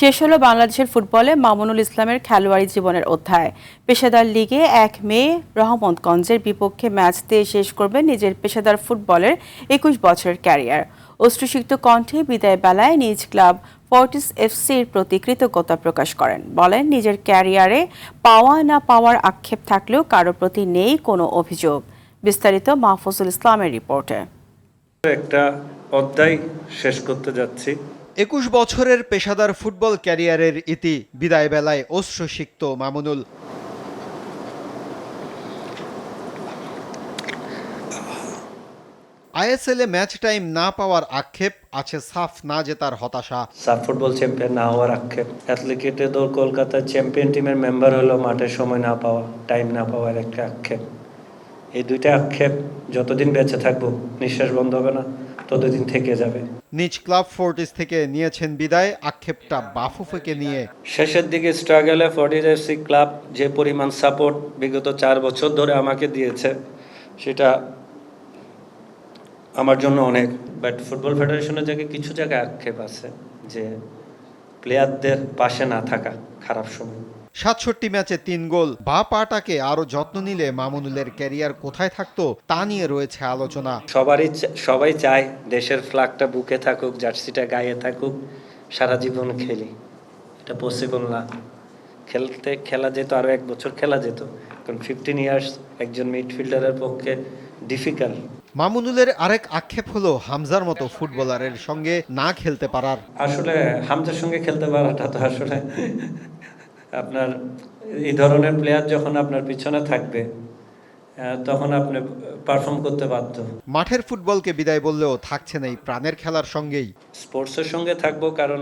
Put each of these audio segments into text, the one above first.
শেষ হলো বাংলাদেশের ফুটবলে মামুনুল ইসলামের খেলোয়াড়ি জীবনের অধ্যায়। পেশাদার লিগে ১ মে রহমতগঞ্জের বিপক্ষে ম্যাচ দিয়ে শেষ করবেন নিজের পেশাদার ফুটবলের ২১ বছরের ক্যারিয়ার। অশ্রুসিক্ত কণ্ঠে বিদায় বেলায় নিজ ক্লাব ফর্টিস এফসির প্রতি কৃতজ্ঞতা প্রকাশ করেন। বলেন, নিজের ক্যারিয়ারে পাওয়া না পাওয়ার আক্ষেপ থাকলেও কারো প্রতি নেই কোনো অভিযোগ। বিস্তারিত মাহফুজুল ইসলামের রিপোর্টে। একটা অধ্যায় শেষ করতে যাচ্ছি। ২১ বছরের পেশাদার ফুটবল ক্যারিয়ারের ইতি বিদায় বেলায় অশ্রুসিক্ত মামুনুল। আইএসএলে ম্যাচ টাইম না পাওয়ার আক্ষেপ, আছে সাফ না জেতার হতাশা। সাফ ফুটবল চ্যাম্পিয়ন না হওয়ার আক্ষেপ, অ্যাথলেটিকের দল কলকাতার চ্যাম্পিয়ন টিমের মেম্বার হলো মাঠের সময় না পাওয়া, টাইম না পাওয়ার একটা আক্ষেপ। এই দুইটা আক্ষেপ যতদিন বেঁচে থাকবো, নিঃশ্বাস বন্ধ হবে না, ততদিন থেকে যাবে। নিজ ক্লাব ফোর্টিস থেকে নিয়েছেন বিদায়, আক্ষেপটা বাফুফেকে নিয়ে। শেষের দিকে স্ট্রাগলে ফর্টিস এফসি ক্লাব যে পরিমাণ সাপোর্ট বিগত 4 বছর ধরে আমাকে দিয়েছে, সেটা আমার জন্য অনেক। বাট ফুটবল ফেডারেশনের জায়গায় কিছু জায়গায় আক্ষেপ আছে, যে প্লেয়ারদের পাশে না থাকা খারাপ সময়। ৬৭ ম্যাচে ৩ গোল, বা পাটাকে আরো যত্ন নিলে মামুনুলের ক্যারিয়ার কোথায় থাকতো তা নিয়ে রয়েছে আলোচনা। সবাই চায় দেশের ফ্ল্যাগটা বুকে থাকুক, জার্সিটা গায়ে থাকুক, সারা জীবন খেলি। এটা পসিবল না। খেলা যেত, আরো 1 বছর খেলা যেত, কারণ 15 ইয়ার্স একজন মিডফিল্ডারের পক্ষে ডিফিকাল্ট। মামুনুলের আরেক আক্ষেপ হলো হামজার মতো ফুটবলারের সঙ্গে না খেলতে পারার। আসলে হামজার সঙ্গে খেলতে পারাটা তো আসলে আপনার এই ধরনের প্লেয়ার যখন আপনার পিছনে থাকবে, তখন আপনি পারফর্ম করতে বাধ্য। মাঠের ফুটবলকে বিদায় বললেও থাকছেন এই প্রাণের খেলার সঙ্গেই। স্পোর্টসের সঙ্গে থাকবো, কারণ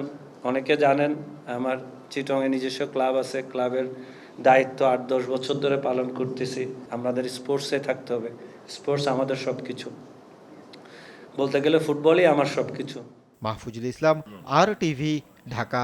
অনেকে জানেন আমার চিটংয়ে নিজস্ব ক্লাব আছে। ক্লাবের দায়িত্ব 8-10 বছর ধরে পালন করতেছি। আমাদের স্পোর্টসে থাকতে হবে। স্পোর্টস আমাদের সব কিছু, বলতে গেলে ফুটবলই আমার সব কিছু। মাহফুজুল ইসলাম, RTV, ঢাকা।